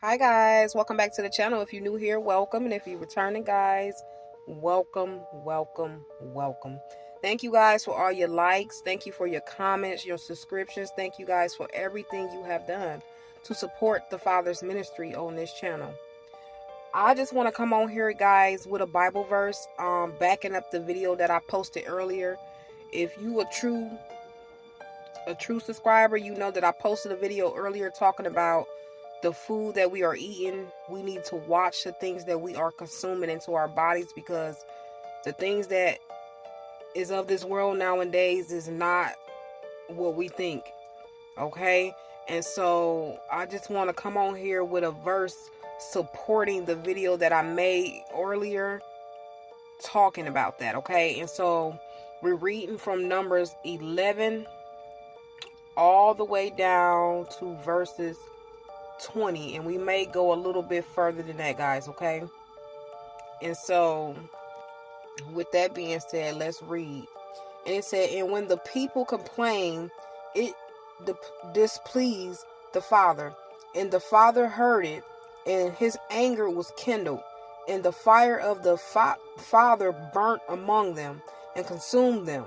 Hi guys, welcome back to the channel. If you're new here, welcome, and if you're returning, guys, welcome. Thank you guys for all your likes. Thank you for your comments, your subscriptions. Thank you guys for everything you have done to support the Father's ministry on this channel. I just want to come on here, guys, with a Bible verse backing up the video that I posted earlier. If you a true subscriber, you know that I posted a video earlier talking about the food that we are eating. We need to watch the things that we are consuming into our bodies, because the things that is of this world nowadays is not what we think. Okay? And so I just want to come on here with a verse supporting the video that I made earlier talking about that. Okay? And so we're reading from Numbers 11 all the way down to verses 20, and we may go a little bit further than that, guys. Okay? And so with that being said, let's read. And it said, and when the people complained, it displeased the Father, and the Father heard it, and his anger was kindled, and the fire of the Father burnt among them and consumed them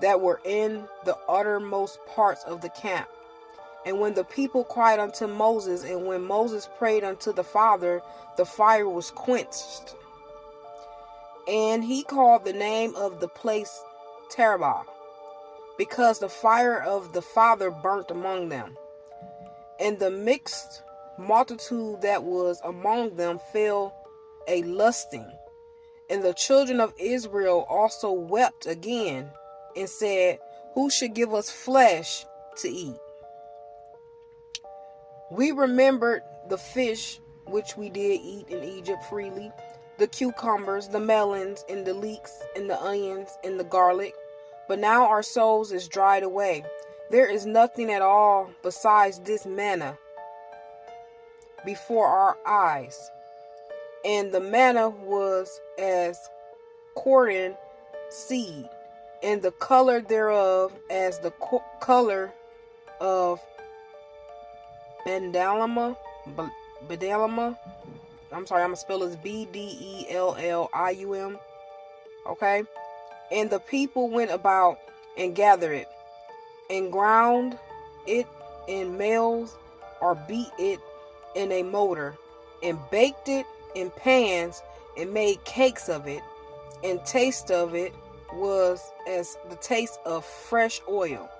that were in the uttermost parts of the camp. And when the people cried unto Moses, and when Moses prayed unto the Father, the fire was quenched. And he called the name of the place Terabah, because the fire of the Father burnt among them. And the mixed multitude that was among them fell a lusting. And the children of Israel also wept again, and said, who should give us flesh to eat? We remembered the fish which we did eat in Egypt freely, the cucumbers, the melons, and the leeks, and the onions, and the garlic. But now our souls is dried away. There is nothing at all besides this manna before our eyes. And the manna was as cordon seed, and the color thereof as the color of Bedalama. I'm sorry, I'm going to spell this Bdellium. Okay? And the people went about and gathered it, and ground it in mills, or beat it in a mortar, and baked it in pans, and made cakes of it. And taste of it was as the taste of fresh oil.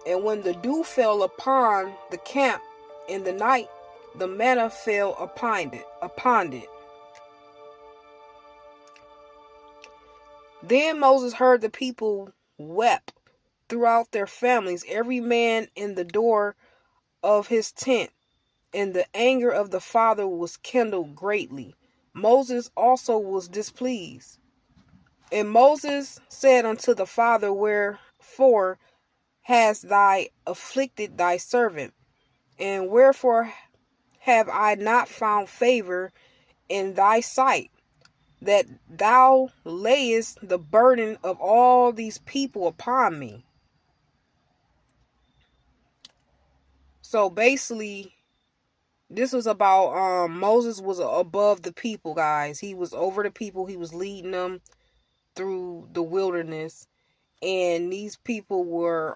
And when the dew fell upon the camp in the night, the manna fell upon it. Then Moses heard the people wept throughout their families, every man in the door of his tent, and the anger of the Father was kindled greatly. Moses also was displeased. And Moses said unto the Father, wherefore hast thou afflicted thy servant? And wherefore have I not found favor in thy sight, that thou layest the burden of all these people upon me? So basically, this was about Moses was above the people, guys. He was over the people. He was leading them through the wilderness, and these people were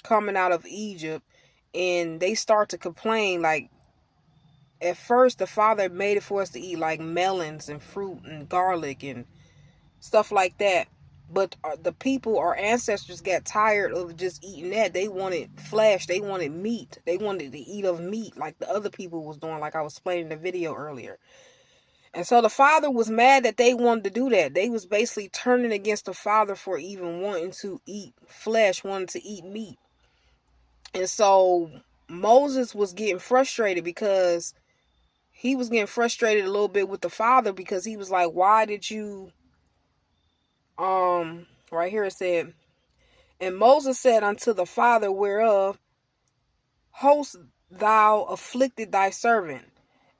coming out of Egypt, and they start to complain. Like, at first the Father made it for us to eat like melons and fruit and garlic and stuff like that, but the people, our ancestors, got tired of just eating that. They wanted flesh. They wanted meat. They wanted to eat of meat like the other people was doing, like I was explaining in the video earlier. And so the Father was mad that they wanted to do that. They was basically turning against the Father for even wanting to eat flesh, wanting to eat meat. And so Moses was getting frustrated, because he was getting frustrated a little bit with the Father, because he was like, why did you, right here it said, and Moses said unto the Father, whereof host thou afflicted thy servant?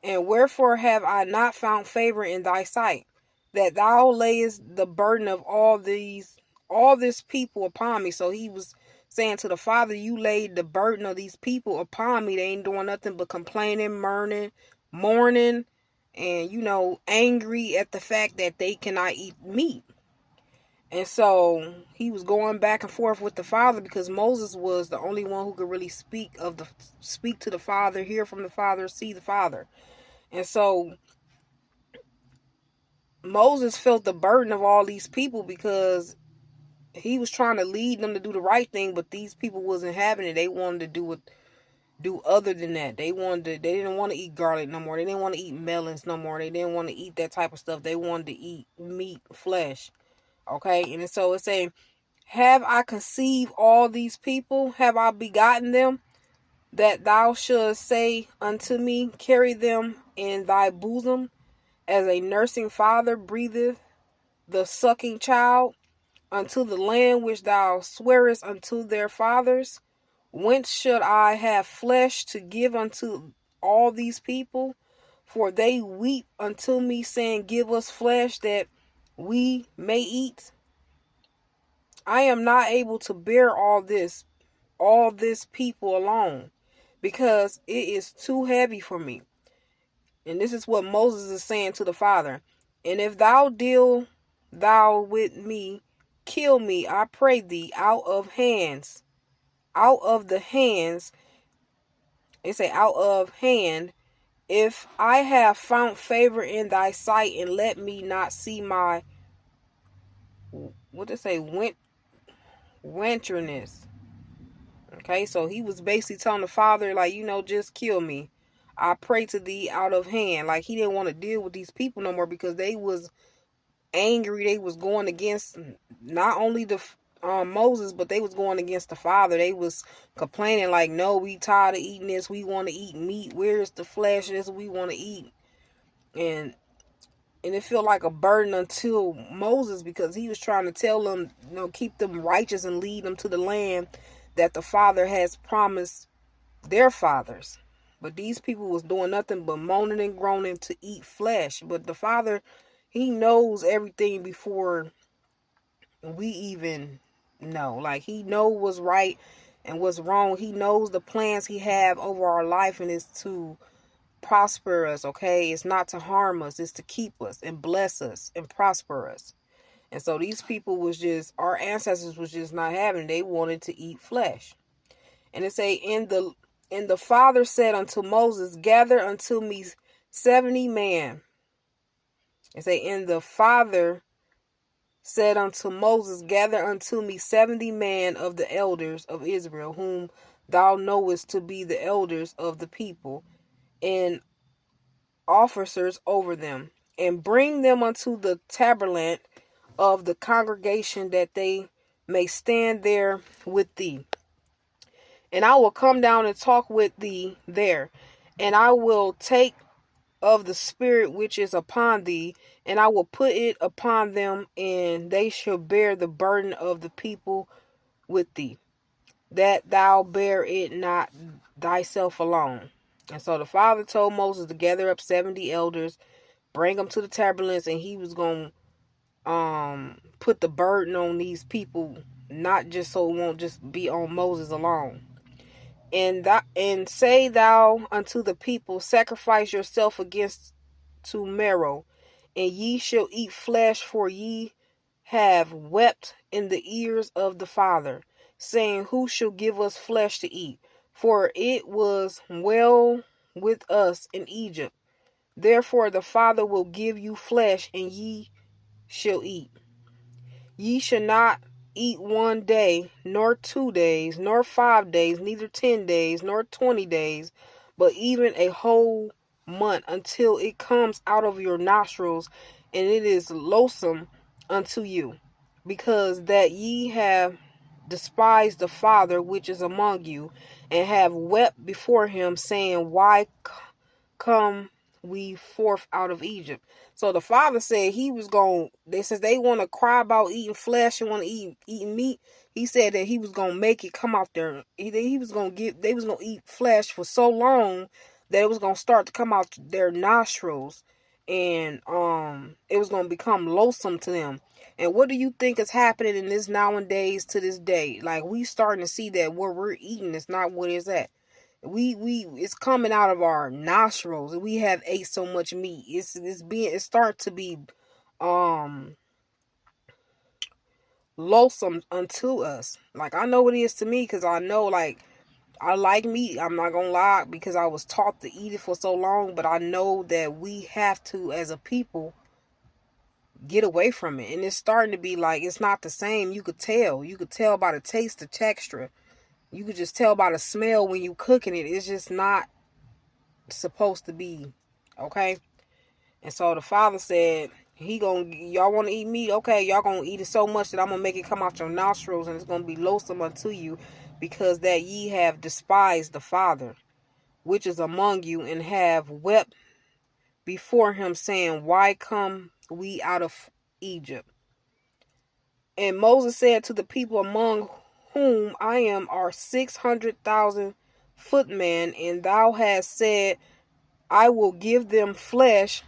And wherefore have I not found favor in thy sight, that thou layest the burden of all this people upon me? So he was saying to the Father, you laid the burden of these people upon me. They ain't doing nothing but complaining, mourning, and, angry at the fact that they cannot eat meat. And so he was going back and forth with the Father because Moses was the only one who could really speak to the Father, hear from the Father, see the Father. And so Moses felt the burden of all these people because he was trying to lead them to do the right thing, but these people wasn't having it. They wanted to do other than that. They didn't want to eat garlic no more. They didn't want to eat melons no more. They didn't want to eat that type of stuff. They wanted to eat meat, flesh. Okay? And so it's saying, have I conceived all these people? Have I begotten them? That thou shouldst say unto me, carry them in thy bosom, as a nursing father breatheth the sucking child, unto the land which thou swearest unto their fathers. Whence should I have flesh to give unto all these people? For they weep unto me, saying, give us flesh that we may eat. I am not able to bear all this people alone, because it is too heavy for me. And this is what Moses is saying to the Father. And if thou deal thou with me, kill me, I pray thee, out of the hands, they say out of hand, if I have found favor in thy sight, and let me not see my, what they say, winterness. Okay, so he was basically telling the Father, like, just kill me. I pray to thee out of hand. Like, he didn't want to deal with these people no more because they was angry. They was going against not only the Moses, but they was going against the Father. They was complaining like, no, we tired of eating this. We want to eat meat. Where's the flesh? This we want to eat. And it felt like a burden until Moses, because he was trying to tell them, keep them righteous and lead them to the land that the Father has promised their fathers. But these people was doing nothing but moaning and groaning to eat flesh. But the Father, he knows everything before we even know. Like, he knows what's right and what's wrong. He knows the plans he have over our life, and it's to prosper us, okay? It's not to harm us. It's to keep us and bless us and prosper us. And so these people was just, our ancestors was just not having it. They wanted to eat flesh. And it say, and the Father said unto Moses, gather unto me 70 men. It say, and the Father said unto Moses, gather unto me 70 men of the elders of Israel, whom thou knowest to be the elders of the people, and officers over them, and bring them unto the tabernacle of the congregation, that they may stand there with thee. And I will come down and talk with thee there, and I will take of the Spirit which is upon thee, and I will put it upon them, and they shall bear the burden of the people with thee, that thou bear it not thyself alone. And so the Father told Moses to gather up 70 elders, bring them to the tabernacle, and he was going to put the burden on these people, not just so it won't just be on Moses alone. And say thou unto the people, sacrifice yourself against to marrow, and ye shall eat flesh, for ye have wept in the ears of the Father, saying, who shall give us flesh to eat? For it was well with us in Egypt. Therefore the Father will give you flesh, and ye shall eat. Ye shall not eat 1 day, nor 2 days, nor 5 days, neither 10 days, nor 20 days, but even a whole month, until it comes out of your nostrils, and it is loathsome unto you, because that ye have despised the Father which is among you, and have wept before him, saying, why come we forth out of Egypt? So the Father said he was going, since they want to cry about eating flesh and want to eating meat, he said that he was going to make it come out there. He was going to they was going to eat flesh for so long that it was going to start to come out their nostrils. and it was going to become loathsome to them. And what do you think is happening in this nowadays to this day? Like, we starting to see that what we're eating is not what it's at. We it's coming out of our nostrils. We have ate so much meat. It's starting to be um loathsome unto us. Like, I know it is to me, because I know, like, I like meat. I'm not gonna lie, because I was taught to eat it for so long. But I know that we have to, as a people, get away from it. And it's starting to be like, it's not the same. You could tell. You could tell by the taste, the texture. You could just tell by the smell when you cooking it. It's just not supposed to be. Okay? And so the father said, y'all want to eat meat? Okay, y'all gonna eat it so much that I'm gonna make it come out your nostrils, and it's gonna be loathsome unto you, because that ye have despised the Father which is among you, and have wept before him, saying, why come we out of Egypt? And Moses said to the people among whom I am are 600,000 footmen, and thou hast said, I will give them flesh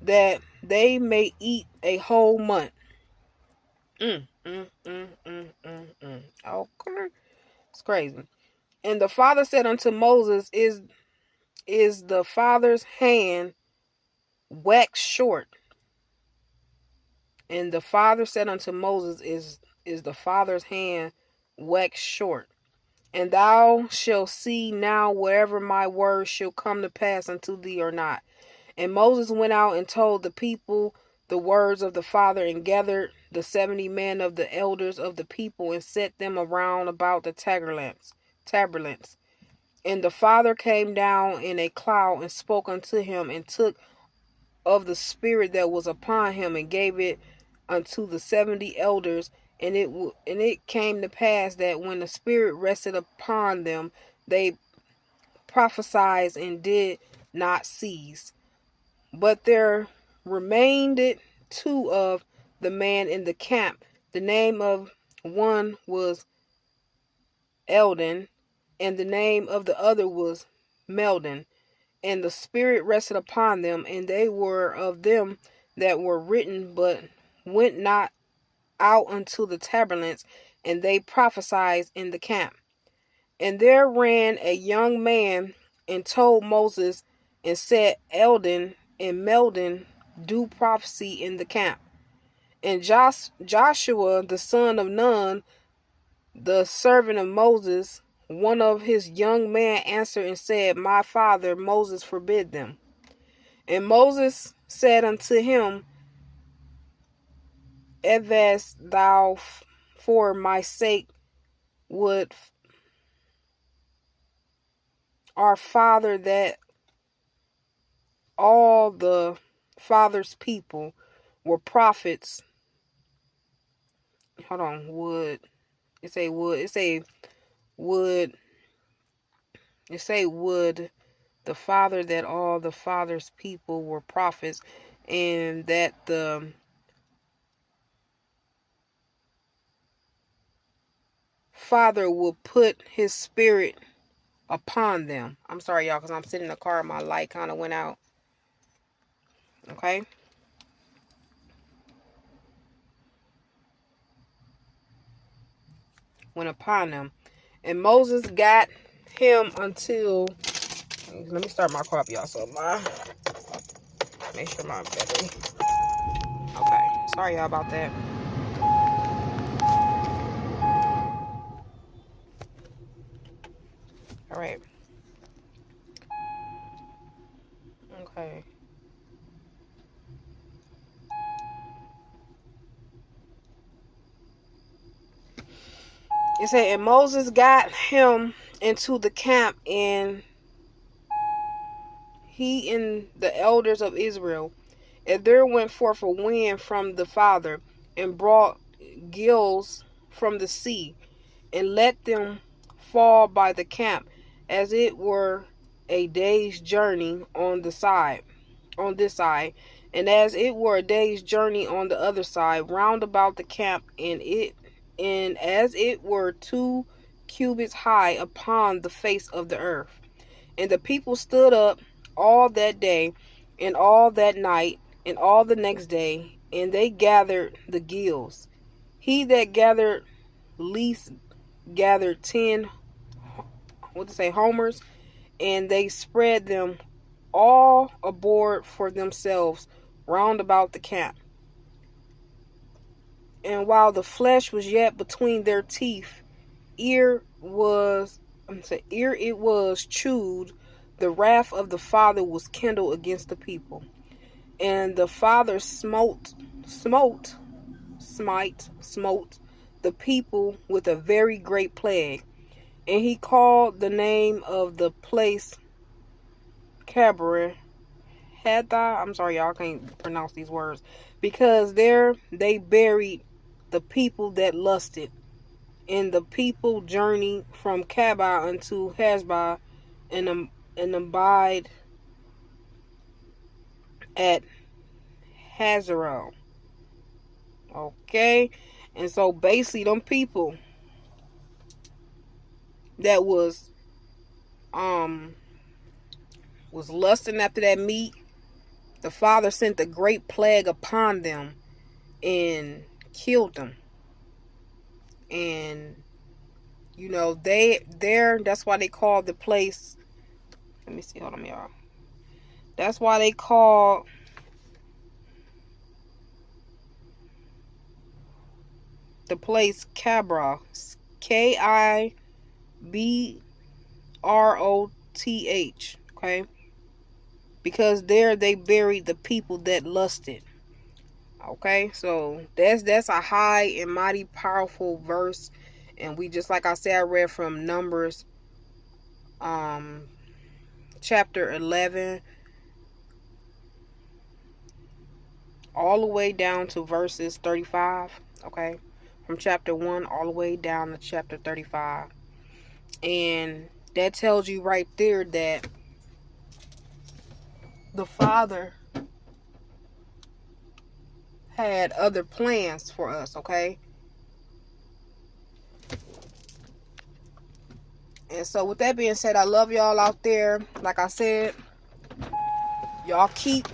that they may eat a whole month. Okay. It's crazy. And the father said unto Moses, is the father's hand waxed short? And the father said unto Moses, is the father's hand waxed short? And thou shalt see now wherever my word shall come to pass unto thee or not. And Moses went out and told the people the words of the father, and gathered the 70 men of the elders of the people, and set them around about the tabernacle. And the father came down in a cloud, and spoke unto him, and took of the spirit that was upon him, and gave it unto the 70 elders. And it came to pass that when the spirit rested upon them, they prophesied and did not cease. But there remained two of the man in the camp. The name of one was Eldon, and the name of the other was Meldon. And the spirit rested upon them, and they were of them that were written, but went not out unto the tabernacle, and they prophesied in the camp. And there ran a young man, and told Moses, and said, Eldon and Meldon do prophecy in the camp. And Joshua the son of Nun, the servant of Moses, one of his young men, answered and said, my father Moses forbid them. And Moses said unto him, Evest thou for my sake would our father that all the father's people were prophets. Hold on, would it say would it say would it say would the father that all the father's people were prophets, and that the father will put his spirit upon them. I'm sorry, y'all, because I'm sitting in the car. My light kind of went out. Okay. Went upon them. And Moses got him until... Let me start my car up, y'all. So make sure my battery... Okay. Sorry, y'all, about that. All right. Okay. It said, and Moses got him into the camp, and he and the elders of Israel. And there went forth a wind from the Father, and brought gills from the sea, and let them fall by the camp, as it were a day's journey on this side, and as it were a day's journey on the other side, round about the camp, and as it were 2 cubits high upon the face of the earth. And the people stood up all that day, and all that night, and all the next day, and they gathered the gills. He that gathered least gathered 10, homers, and they spread them all aboard for themselves round about the camp. And while the flesh was yet between their teeth, ere it was chewed, the wrath of the father was kindled against the people. And the father smote the people with a very great plague. And he called the name of the place Cabaret. I'm sorry, y'all can't pronounce these words. Because there they buried the people that lusted. And the people journeyed from Kaba unto Hasbah, and abide at Hazaroth. Okay? And so basically them people that was lusting after that meat, the father sent a great plague upon them and killed them. And that's why they call the place, let me see, hold on, y'all. That's why they call the place Cabra, Kibbroth, okay? Because there they buried the people that lusted. Okay, so that's a high and mighty powerful verse. And we, just like I said, I read from Numbers chapter 11 all the way down to verses 35. Okay, from chapter 1 all the way down to chapter 35. And that tells you right there that the Father had other plans for us, okay? And so with that being said, I love y'all out there. Like I said, y'all keep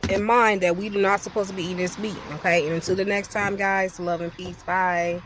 in mind that we do not supposed to be eating this meat, okay? And until the next time, guys, love and peace. Bye.